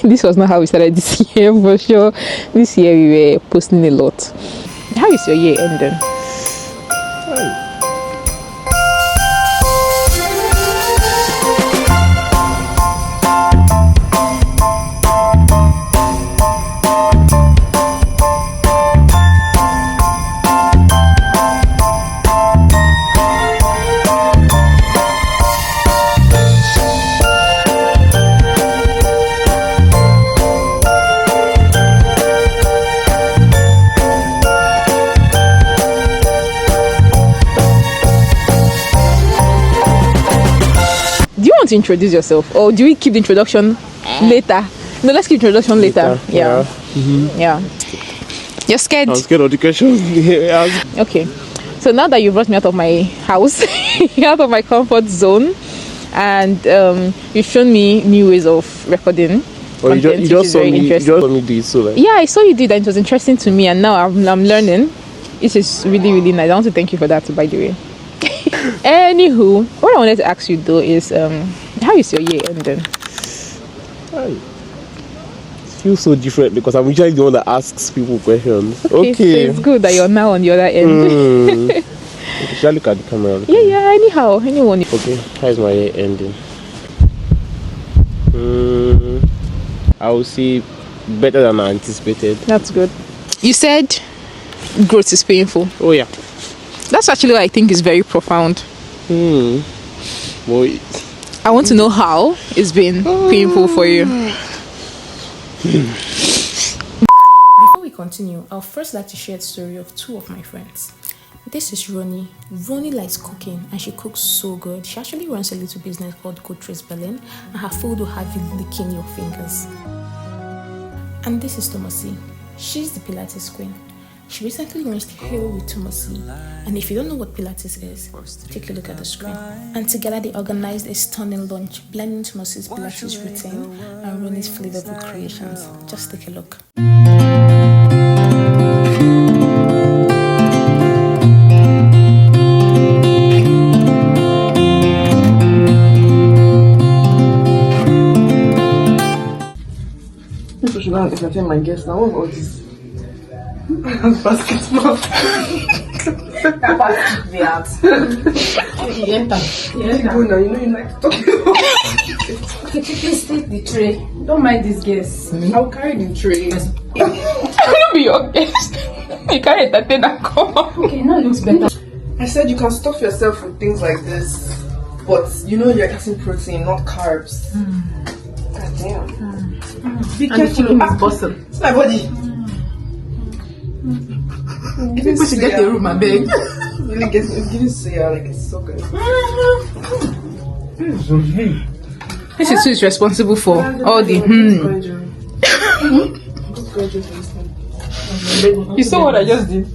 this was not how we started this year for sure. This year we were posting a lot. How is your year ending? To introduce yourself, or do we keep the introduction later? No, let's keep introduction later. Yeah. Yeah. You're scared? I'm scared of the questions. Okay, so now that you brought me out of my house, out of my comfort zone, and you've shown me new ways of recording. Oh, you just saw me do it, so like. Yeah, I saw you do that. It was interesting to me, and now I'm learning. It is really, really nice. I want to thank you for that, by the way. Anywho, what I wanted to ask you though is how is your year ending? It feels so different because I'm usually the one that asks people questions. Okay. So it's good that you're now on the other end. Should I look at the camera? Yeah, anyone. Okay, how is my year ending? I will say better than I anticipated. That's good. You said growth is painful. Oh yeah. That's actually what I think is very profound. Boy. I want to know how it's been painful for you. Before we continue, I'll first like to share the story of two of my friends. This is Ronnie. Ronnie likes cooking and she cooks so good. She actually runs a little business called Good Trace Berlin and her food will have you licking your fingers. And this is Thomasy. She's the Pilates queen. She recently launched Hero with Thomasy, and if you don't know what Pilates is, take a look at the screen. And together they organized a stunning lunch, blending Thomasy's Pilates routine and Ronnie's flavorful creations. Just take a look. People should not entertain my guests now. What is this? Basketball. Basket out. You enter. Go now, you know you like to talk about. Okay, please take the tray. Don't mind these guests. I'll carry the tray. I will be your guest. You can't entertain and come on. Okay, now it looks better. I said you can stuff yourself with things like this, but you know you're getting protein, not carbs. God damn. Be And the chicken is bustle. It's my body. People should get a room, I beg. Really give it soya, like it's so good. This is who is responsible for all the You saw what I just did?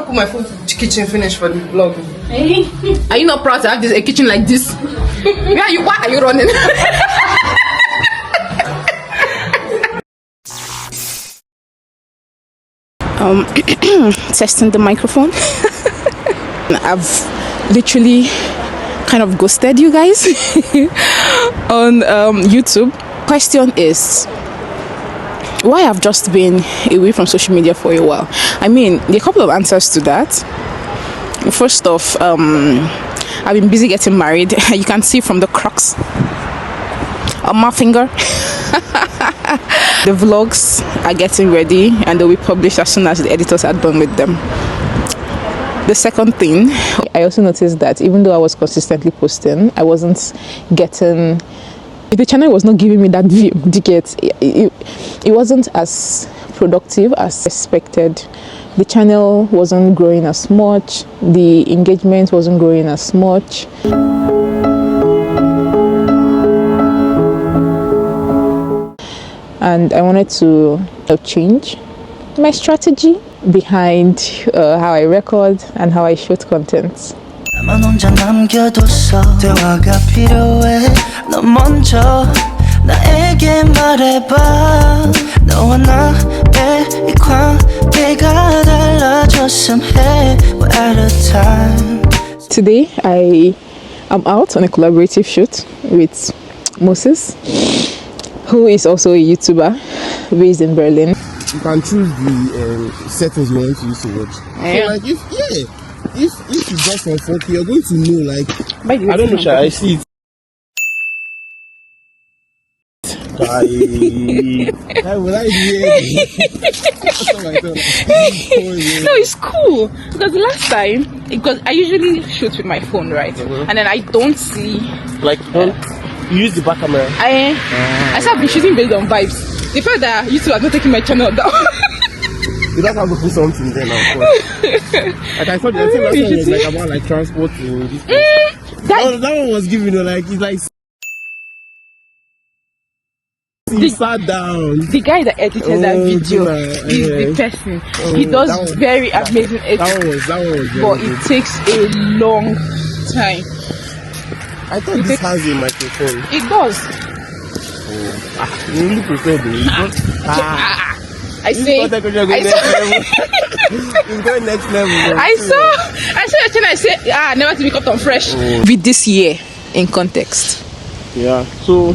My food kitchen finished for the vlog. Hey. Are you not proud to have a kitchen like this? Why are you running? Testing the microphone. I've literally kind of ghosted you guys on YouTube. Question is, why I've just been away from social media for a while? I mean, there are a couple of answers to that. First off, I've been busy getting married. You can see from the cracks on my finger. The vlogs are getting ready and they'll be published as soon as the editors are done with them. The second thing, I also noticed that even though I was consistently posting, I wasn't getting... The channel was not giving me that view ticket. It wasn't as productive as expected. The channel wasn't growing as much. The engagement wasn't growing as much. and I wanted to change my strategy behind how I record and how I shoot content. 나만 혼자 남겨뒀어. 대화가 필요해. 너 먼저 나에게 말해봐. 너와 나의 이 관계가 달라졌음 해. We're out of time. Today I am out on a collaborative shoot with Moses, who is also a YouTuber based in Berlin. You can choose the settings you want to use to watch. Yeah. So like if you got from 4K, you're going to know like I don't know, I see it. Will I No, it's cool because the last time, because I usually shoot with my phone, right? And then I don't see like you use the back camera. I started been shooting based on vibes. The fact that YouTube has not taking my channel down. You don't have to put something there now, of course. Like I thought the thing last time was like about like transport in this that one was giving you like it's like he sat down. The guy that edited that video is the person. He does very amazing editing. That one was but it takes a long time. I thought this has a microphone. It does. You really prefer the I say it's going next level. I saw your channel. I say never to be caught on fresh. With this year in context. Yeah. So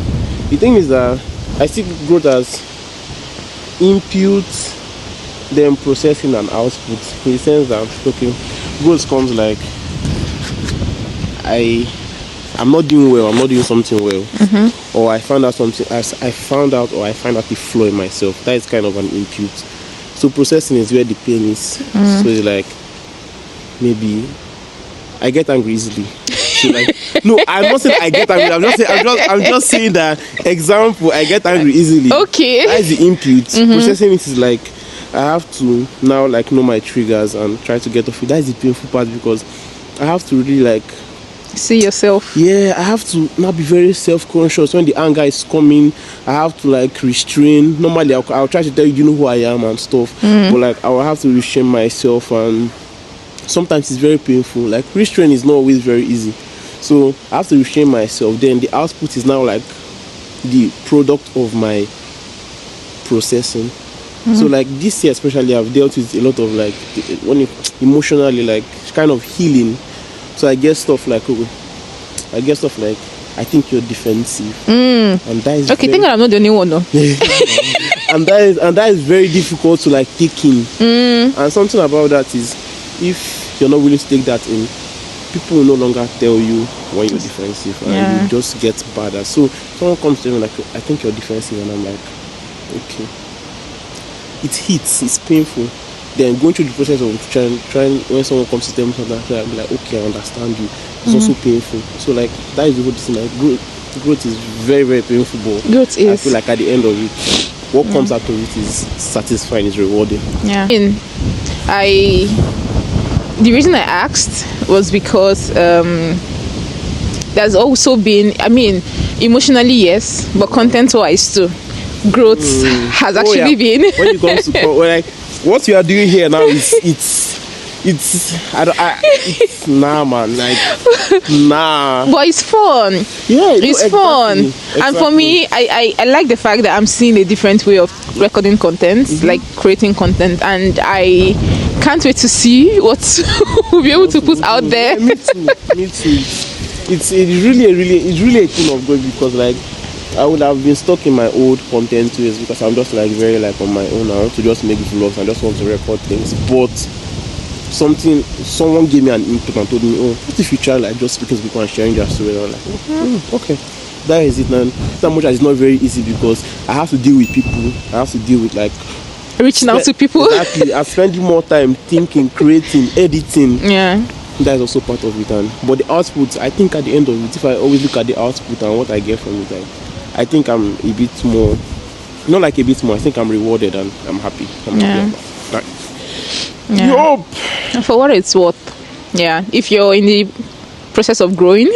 the thing is that I see growth as input, then processing and output. In the sense that okay, growth comes like I'm not doing well, I'm not doing something well, or I found out something, I find out the flaw in myself. That is kind of an input. So processing is where the pain is. So it's like maybe I get angry easily. So like, no, I'm not saying I get angry. I'm just saying that example. I get angry easily. Okay. That is the input. Processing it is like I have to now like know my triggers and try to get off it. That is the painful part because I have to really like see yourself. Yeah, I have to now be very self-conscious when the anger is coming. I have to like restrain. Normally I'll try to tell you know who I am and stuff, but like I will have to restrain myself, and sometimes it's very painful. Like restrain is not always very easy, so I have to restrain myself. Then the output is now like the product of my processing. So like this year especially I've dealt with a lot of like when emotionally like kind of healing. So I get stuff like I think you're defensive, and that is okay. Think I'm not the only one, though. and that is very difficult to like take in. And something about that is, if you're not willing to take that in, people will no longer tell you when you're defensive, and you just get badder. So someone comes to me like, I think you're defensive, and I'm like, okay. It hits, it's painful. Then going through the process of trying when someone comes to tell me something, I'll be like, okay, I understand you. It's also painful. So like that is the whole thing. Like growth is very, very painful, but growth is. I feel like at the end of it, what comes out of it is satisfying, is rewarding. Yeah. The reason I asked was because there's also been, I mean, emotionally yes, but content wise too, growth has actually been. When it comes to like what you are doing here now is it's nah man, like nah. But it's fun. Yeah, it's fun. Exactly. And for me, I like the fact that I'm seeing a different way of recording content, like creating content, and I can't wait to see what we'll be able to put out there. Yeah, me too. It's really a thing of growth, because like I would have been stuck in my old content ways because I'm just like very like on my own. I want to just make vlogs. I just want to record things. But someone gave me an input and told me, oh, what if you try like just speaking to people and sharing their story? I'm like, okay, that is it, man. That much as it's not very easy because I have to deal with people. I have to deal with like reaching out to people. Exactly. I'm spending more time thinking, creating, editing. Yeah. That is also part of it. But the output, I think at the end of it, if I always look at the output and what I get from it, I think I'm a bit more, not like a bit more, I think I'm rewarded and I'm happy. I'm happy about that. Yeah. Yup. For what it's worth. Yeah. If you're in the process of growing,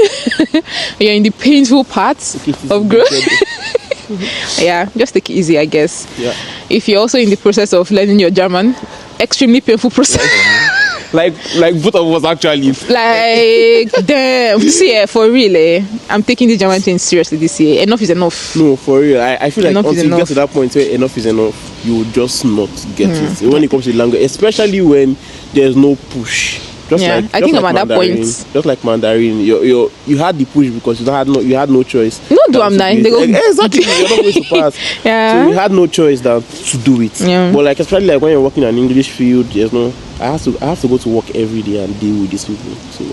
you're in the painful parts of growth. Yeah, just take it easy, I guess. Yeah. If you're also in the process of learning your German, extremely painful process. like both of us actually. Like, damn. See, for real, I'm taking the German thing seriously this year. Enough is enough. No, for real. I feel like Enough until you get to that point where enough is enough, you will just not get it. When it comes to language, especially when there's no push. Just Yeah, like, I just think like I'm at that Mandarin, point. Just like Mandarin, you had the push because you had no choice. No, do I'm not. They go. Exactly, you're not going to pass. Yeah. So you had no choice than to do it. Yeah. But like especially like when you're working in an English field, there's no. I have to go to work every day and deal with these people. So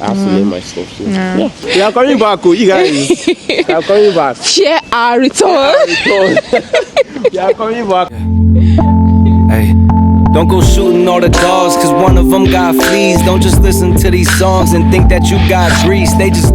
I have to learn my stuff. So yeah. We are coming back, oh, you guys. We are coming back. Share our return. We are coming back. Hey, don't go shooting all the dogs, cause one of them got fleas. Don't just listen to these songs and think that you got grease. They just